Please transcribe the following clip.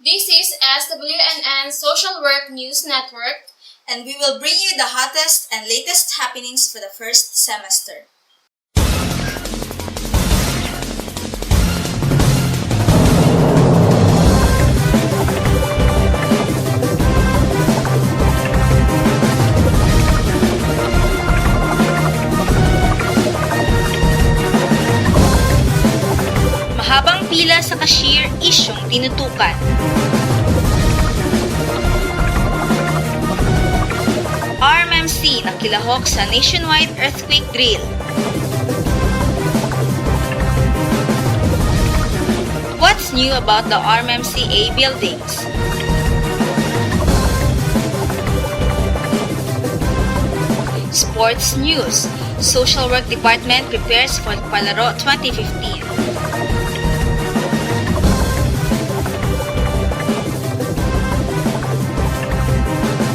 This is SWNN Social Work News Network, and we will bring you the hottest and latest happenings for the first semester. Mahabang pila sa cashier, isyong tinutukan. RMMC nakilahok sa nationwide earthquake drill. What's new about the RMMCA buildings? Sports news. Social Work Department prepares for Palaro 2015.